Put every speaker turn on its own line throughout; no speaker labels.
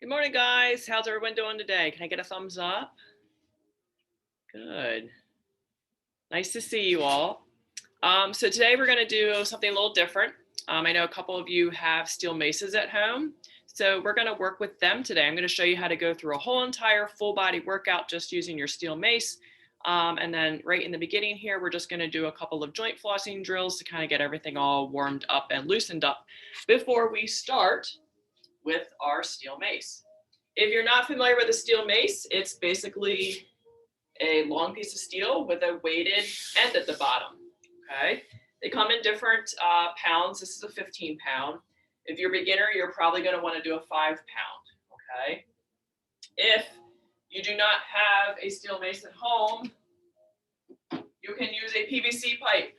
Good morning, guys. How's everyone doing today? Can I get a thumbs up? Good. Nice to see you all. So today we're going to do something a little different. I know a couple of you have steel maces at home, so we're going to work with them today. I'm going to show you how to go through a whole entire full body workout just using your steel mace. And then right in the beginning here, we're just going to do a couple of joint flossing drills to kind of get everything all warmed up and loosened up before we start with our steel mace. If you're not familiar with a steel mace, it's basically a long piece of steel with a weighted end at the bottom, okay? They come in different pounds. This is a 15-pound. If you're a beginner, you're probably gonna wanna do a 5-pound, okay? If you do not have a steel mace at home, you can use a PVC pipe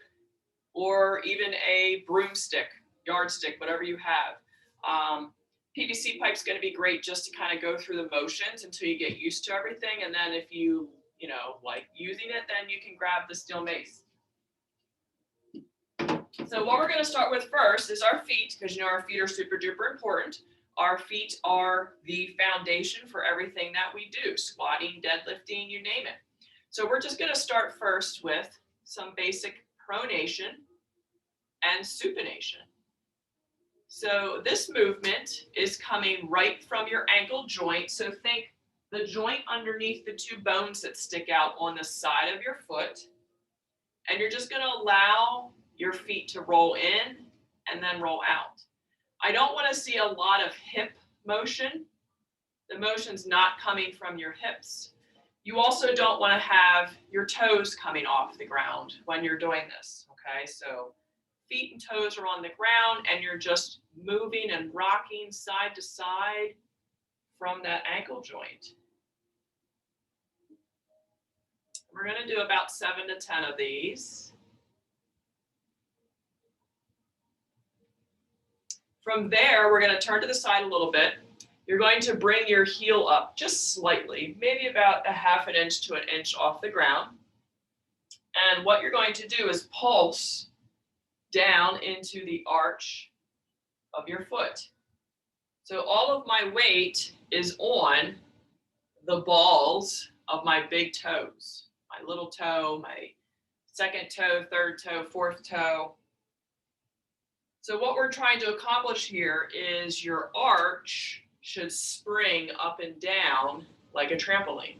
or even a broomstick, yardstick, whatever you have. PVC pipe's going to be great just to kind of go through the motions until you get used to everything. And then if you like using it, then you can grab the steel mace. So what we're going to start with first is our feet, because our feet are super duper important. Our feet are the foundation for everything that we do, squatting, deadlifting, you name it. So we're just going to start first with some basic pronation and supination. So this movement is coming right from your ankle joint. So think the joint underneath the two bones that stick out on the side of your foot. And you're just going to allow your feet to roll in and then roll out. I don't want to see a lot of hip motion. The motion's not coming from your hips. You also don't want to have your toes coming off the ground when you're doing this, okay? So feet and toes are on the ground and you're just moving and rocking side to side from that ankle joint. We're going to do about 7 to 10 of these. From there, we're going to turn to the side a little bit. You're going to bring your heel up just slightly, maybe about a ½ inch to an inch off the ground. And what you're going to do is pulse down into the arch of your foot. So all of my weight is on the balls of my big toes, my little toe, my second toe, third toe, fourth toe. So what we're trying to accomplish here is your arch should spring up and down like a trampoline,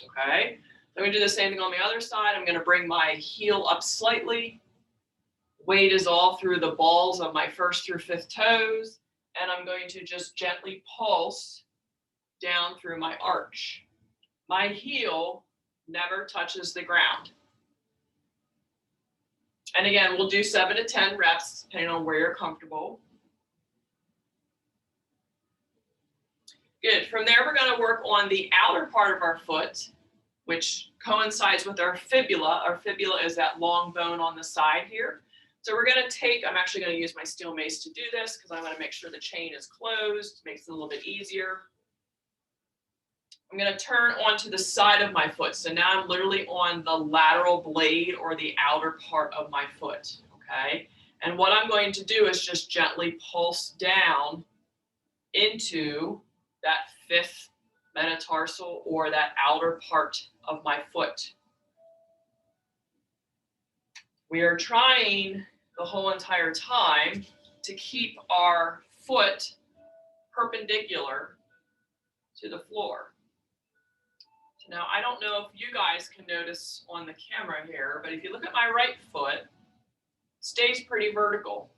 okay? I'm going to do the same thing on the other side. I'm going to bring my heel up slightly. Weight is all through the balls of my first through fifth toes, and I'm going to just gently pulse down through my arch. My heel never touches the ground. And again, we'll do 7 to 10 reps, depending on where you're comfortable. Good. From there, we're going to work on the outer part of our foot, which coincides with our fibula. Our fibula is that long bone on the side here. So we're going to take, I'm actually going to use my steel mace to do this because I want to make sure the chain is closed, makes it a little bit easier. I'm going to turn onto the side of my foot. So now I'm literally on the lateral blade or the outer part of my foot, okay? And what I'm going to do is just gently pulse down into that fifth metatarsal or that outer part of my foot. We are trying the whole entire time to keep our foot perpendicular to the floor. So now I don't know if you guys can notice on the camera here, but if you look at my right foot, it stays pretty vertical.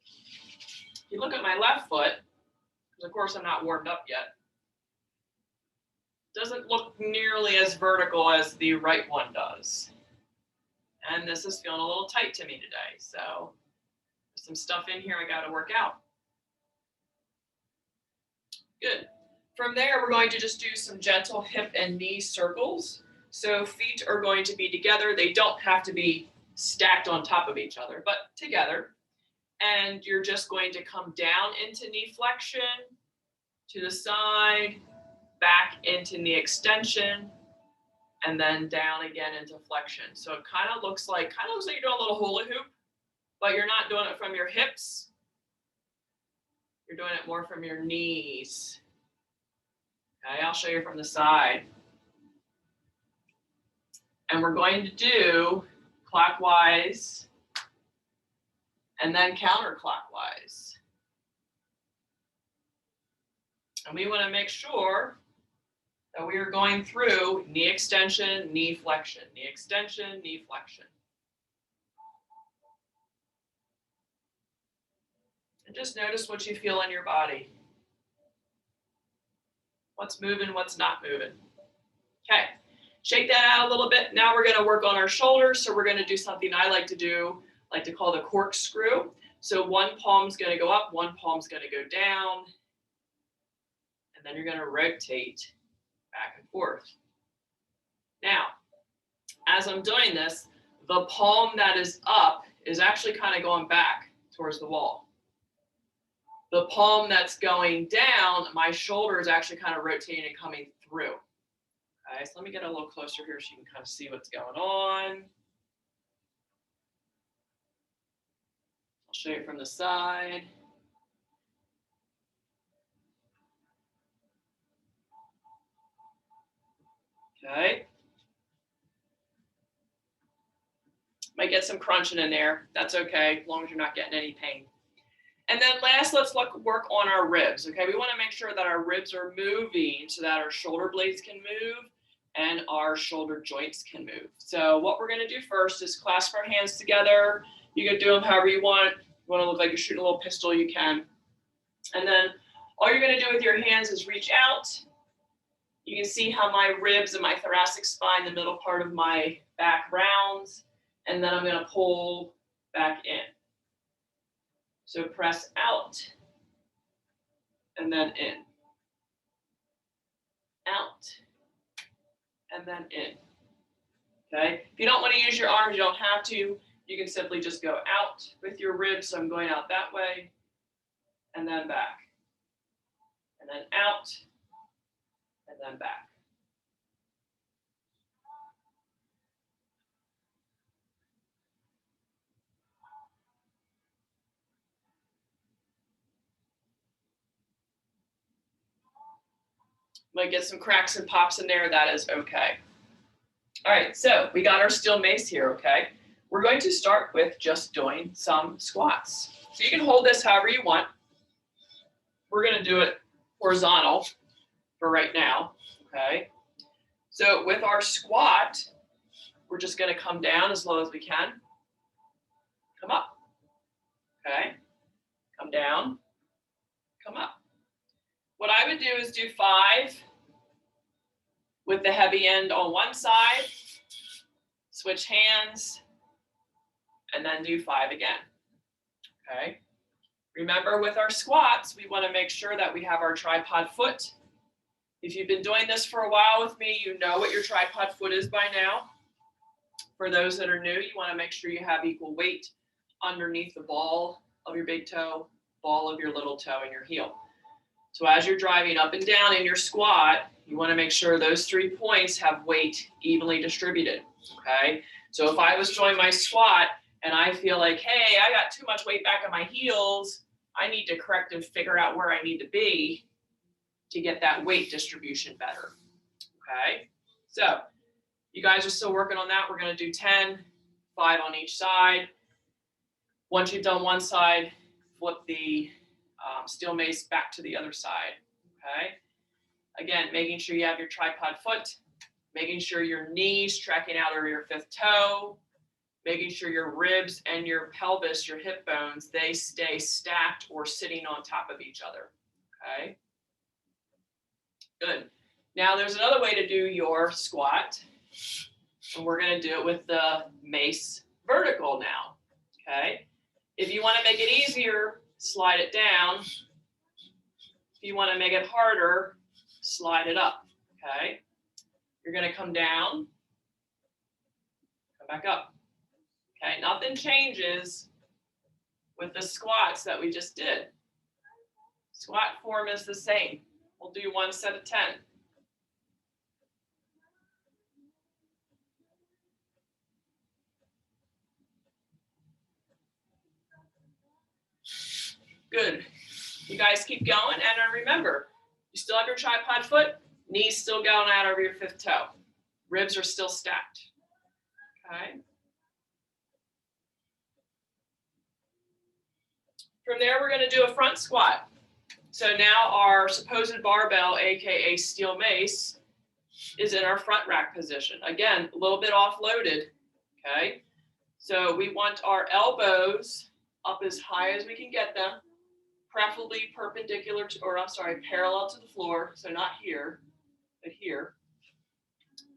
If you look at my left foot, because of course I'm not warmed up yet, doesn't look nearly as vertical as the right one does. And this is feeling a little tight to me today. So there's some stuff in here I got to work out. Good. From there, we're going to just do some gentle hip and knee circles. So feet are going to be together. They don't have to be stacked on top of each other, but together. And you're just going to come down into knee flexion, to the side, back into knee extension, and then down again into flexion. So it kind of looks like you're doing a little hula hoop, but you're not doing it from your hips. You're doing it more from your knees. Okay, I'll show you from the side. And we're going to do clockwise and then counterclockwise. And we want to make sure that we are going through knee extension, knee flexion, knee extension, knee flexion. And just notice what you feel in your body. What's moving, what's not moving. Okay, shake that out a little bit. Now we're going to work on our shoulders. So we're going to do something I like to do, like to call the corkscrew. So one palm's going to go up, one palm's going to go down. And then you're going to rotate back and forth. Now, as I'm doing this, the palm that is up is actually kind of going back towards the wall. The palm that's going down, my shoulder is actually kind of rotating and coming through. Okay, so let me get a little closer here so you can kind of see what's going on. I'll show you from the side. Okay. Might get some crunching in there. That's okay, as long as you're not getting any pain. And then last, let's work on our ribs. Okay, we want to make sure that our ribs are moving so that our shoulder blades can move and our shoulder joints can move. So what we're going to do first is clasp our hands together. You can do them however you want. You want to look like you're shooting a little pistol, you can. And then all you're going to do with your hands is reach out. You can see how my ribs and my thoracic spine, the middle part of my back rounds, and then I'm going to pull back in. So press out and then in. Out and then in. Okay? If you don't want to use your arms, you don't have to. You can simply just go out with your ribs. So I'm going out that way and then back. And then out and then back. Might get some cracks and pops in there, that is okay. All right, so we got our steel mace here, okay? We're going to start with just doing some squats. So you can hold this however you want. We're gonna do it horizontal for right now, okay? So with our squat, we're just gonna come down as low as we can. Come up, okay? Come down, come up. What I would do is do 5 with the heavy end on one side, switch hands, and then do 5 again, okay? Remember with our squats, we wanna make sure that we have our tripod foot. If you've been doing this for a while with me, you know what your tripod foot is by now. For those that are new, you wanna make sure you have equal weight underneath the ball of your big toe, ball of your little toe, and your heel. So as you're driving up and down in your squat, you want to make sure those 3 points have weight evenly distributed, okay? So if I was doing my squat and I feel like, hey, I got too much weight back on my heels, I need to correct and figure out where I need to be to get that weight distribution better, okay? So you guys are still working on that. We're going to do 10, 5 on each side. Once you've done one side, flip the steel mace back to the other side, okay? Again, making sure you have your tripod foot, making sure your knees tracking out over your 5th toe, making sure your ribs and your pelvis, your hip bones, they stay stacked or sitting on top of each other, okay? Good. Now there's another way to do your squat, and we're gonna do it with the mace vertical now, okay? If you wanna make it easier, slide it down. If you want to make it harder, slide it up, okay? You're going to come down, come back up, okay? Nothing changes with the squats that we just did. Squat form is the same. We'll do 1 set of 10. Good. You guys keep going, and remember, you still have your tripod foot, knees still going out over your fifth toe. Ribs are still stacked, okay? From there, we're gonna do a front squat. So now our supposed barbell, AKA steel mace, is in our front rack position. Again, a little bit offloaded, okay? So we want our elbows up as high as we can get them, preferably perpendicular to, or I'm sorry, parallel to the floor. So not here, but here,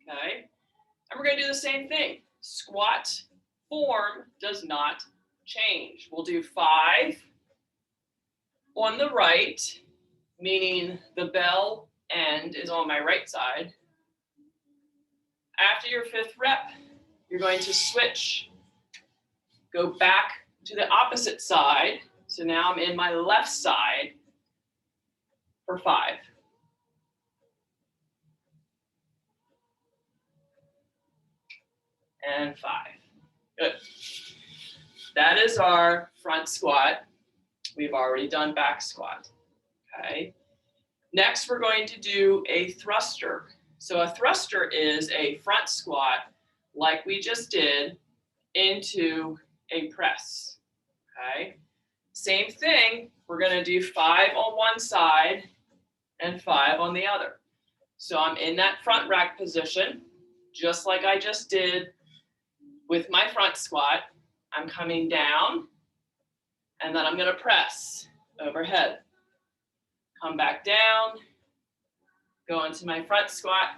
okay? And we're gonna do the same thing. Squat form does not change. We'll do 5 on the right, meaning the bell end is on my right side. After your 5th rep, you're going to switch, go back to the opposite side. So now I'm in my left side for 5. And 5. Good. That is our front squat. We've already done back squat. Okay. Next, we're going to do a thruster. So a thruster is a front squat, like we just did, into a press. Okay. Same thing, we're going to do 5 on one side and 5 on the other. So I'm in that front rack position, just like I just did with my front squat. I'm coming down, and then I'm going to press overhead. Come back down, go into my front squat,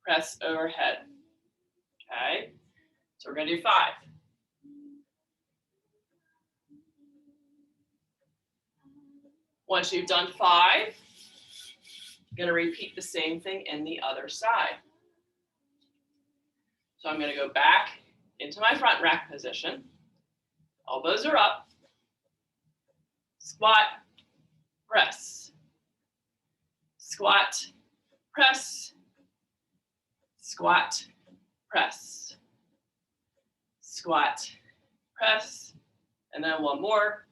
press overhead. Okay, so we're going to do 5. Once you've done 5, you're going to repeat the same thing in the other side. So I'm going to go back into my front rack position. Elbows are up. Squat, press. Squat, press. Squat, press. Squat, press. And then one more.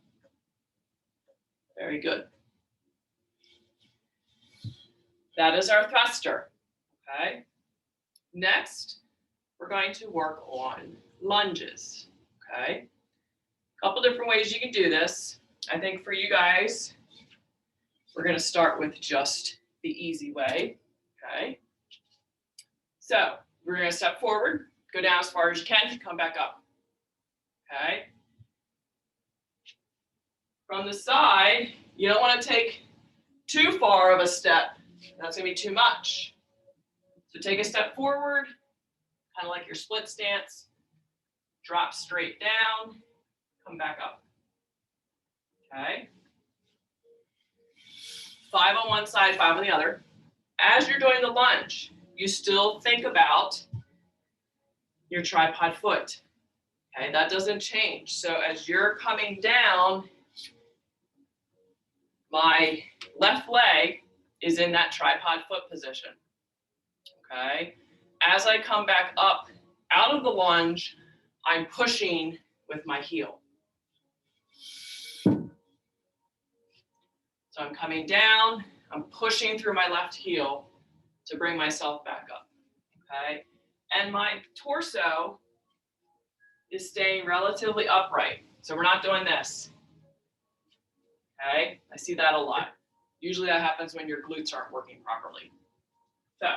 Very good. That is our thruster. Okay. Next, we're going to work on lunges. Okay. A couple different ways you can do this. I think for you guys, we're going to start with just the easy way. Okay. So we're going to step forward, go down as far as you can, come back up. Okay. From the side, you don't want to take too far of a step. That's going to be too much. So take a step forward, kind of like your split stance. Drop straight down, come back up. Okay. 5 on one side, 5 on the other. As you're doing the lunge, you still think about your tripod foot. Okay, that doesn't change. So as you're coming down, my left leg is in that tripod foot position. Okay. As I come back up out of the lunge, I'm pushing with my heel. So I'm coming down, I'm pushing through my left heel to bring myself back up. Okay. And my torso is staying relatively upright. So we're not doing this. Okay. I see that a lot. Usually that happens when your glutes aren't working properly. So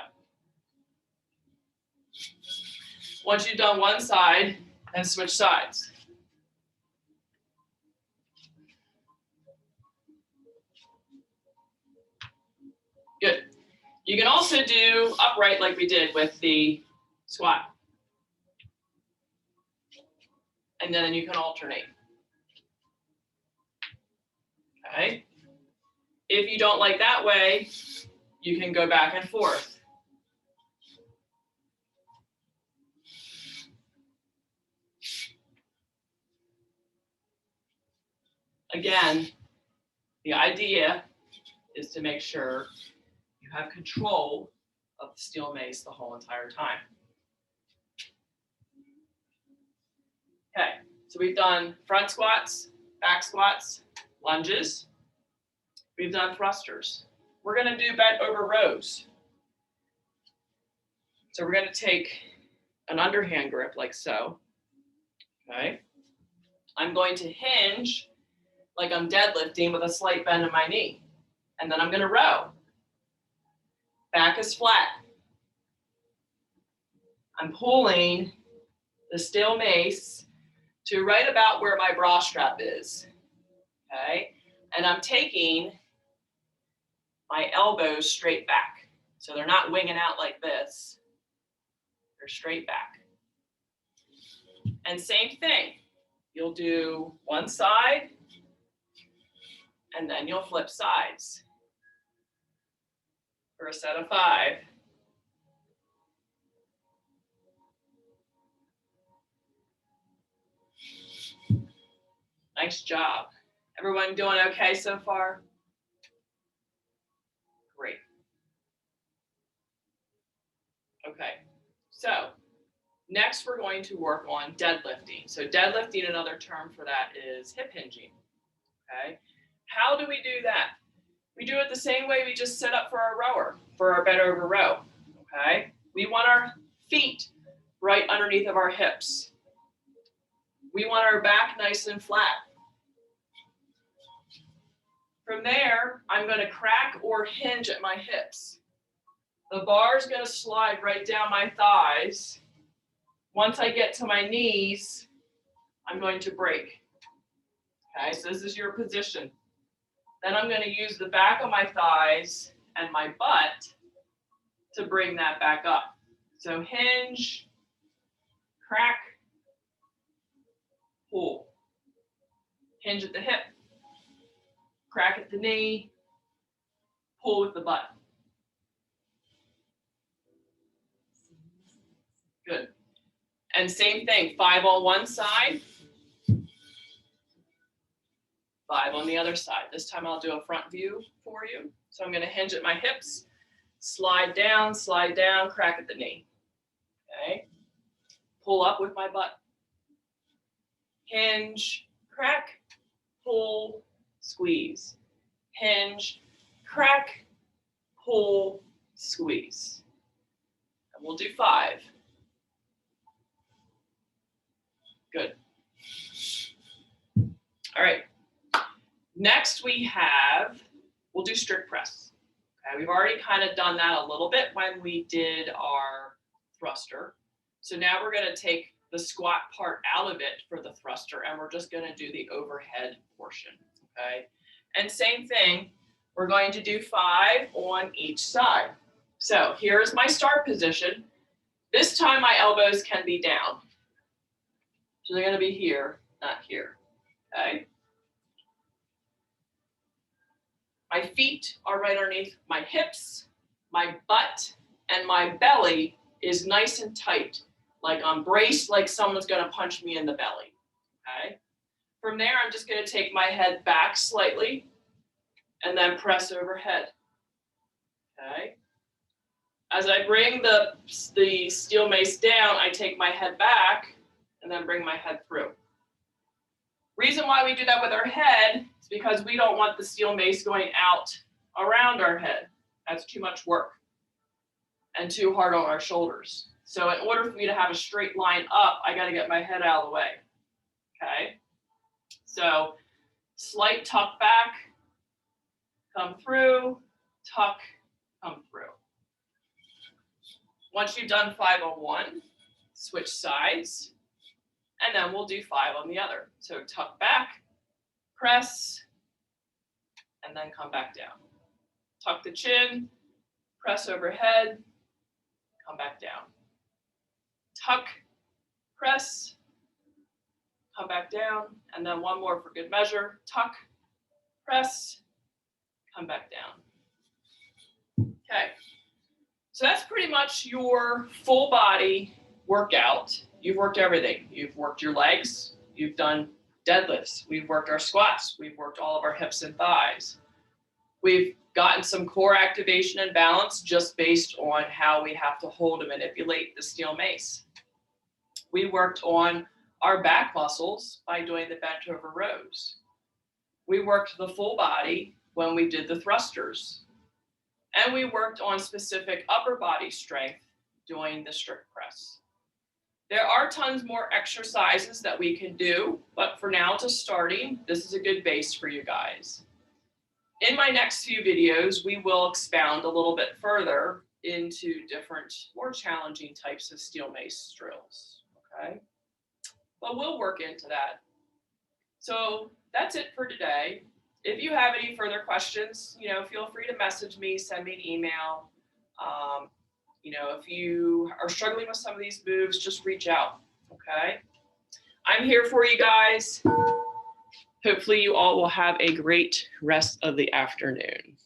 once you've done one side, then switch sides. Good. You can also do upright like we did with the squat. And then you can alternate. Okay. If you don't like that way, you can go back and forth. Again, the idea is to make sure you have control of the steel mace the whole entire time. Okay, so we've done front squats, back squats, lunges. We've done thrusters. We're going to do bent over rows. So we're going to take an underhand grip like so. Okay. I'm going to hinge like I'm deadlifting with a slight bend in my knee. And then I'm going to row. Back is flat. I'm pulling the steel mace to right about where my bra strap is. Okay. And I'm taking my elbows straight back. So they're not winging out like this. They're straight back. And same thing. You'll do one side, and then you'll flip sides for a set of 5. Nice job. Everyone doing okay so far? Great. Okay, so next we're going to work on deadlifting. So deadlifting, another term for that is hip hinging. Okay, how do we do that? We do it the same way we just set up for our rower, for our bent over row. Okay, we want our feet right underneath of our hips. We want our back nice and flat. From there, I'm going to crack or hinge at my hips. The bar is going to slide right down my thighs. Once I get to my knees, I'm going to break. Okay, so this is your position. Then I'm going to use the back of my thighs and my butt to bring that back up. So hinge, crack, pull. Hinge at the hip, crack at the knee, pull with the butt. Good. And same thing, 5 on one side, 5 on the other side. This time I'll do a front view for you. So I'm going to hinge at my hips, slide down, crack at the knee. Okay. Pull up with my butt. Hinge, crack, pull, squeeze. Hinge, crack, pull, squeeze. And we'll do 5. Good. All right. Next we'll do strict press. Okay, we've already kind of done that a little bit when we did our thruster. So now we're going to take the squat part out of it for the thruster, and we're just going to do the overhead portion. Okay. And same thing, we're going to do 5 on each side. So here's my start position. This time my elbows can be down. So they're going to be here, not here. Okay. My feet are right underneath my hips, my butt, and my belly is nice and tight, like I'm braced like someone's going to punch me in the belly. Okay. From there, I'm just going to take my head back slightly and then press overhead. Okay. As I bring the steel mace down, I take my head back and then bring my head through. Reason why we do that with our head is because we don't want the steel mace going out around our head. That's too much work and too hard on our shoulders. So in order for me to have a straight line up, I got to get my head out of the way. Okay. So slight tuck back, come through, tuck, come through. Once you've done 5 on one, switch sides, and then we'll do 5 on the other. So tuck back, press, and then come back down. Tuck the chin, press overhead, come back down. Tuck, press, come back down, and then one more for good measure. Tuck, press, come back down. Okay, so that's pretty much your full body workout. You've worked everything. You've worked your legs, you've done deadlifts, we've worked our squats, we've worked all of our hips and thighs. We've gotten some core activation and balance just based on how we have to hold and manipulate the steel mace. We worked on our back muscles by doing the bent over rows. We worked the full body when we did the thrusters. And we worked on specific upper body strength doing the strict press. There are tons more exercises that we can do, but for now to starting, this is a good base for you guys. In my next few videos, we will expound a little bit further into different, more challenging types of steel mace drills, okay? But we'll work into that. So that's it for today. If you have any further questions, feel free to message me, send me an email. If you are struggling with some of these moves, just reach out, okay? I'm here for you guys. Hopefully you all will have a great rest of the afternoon.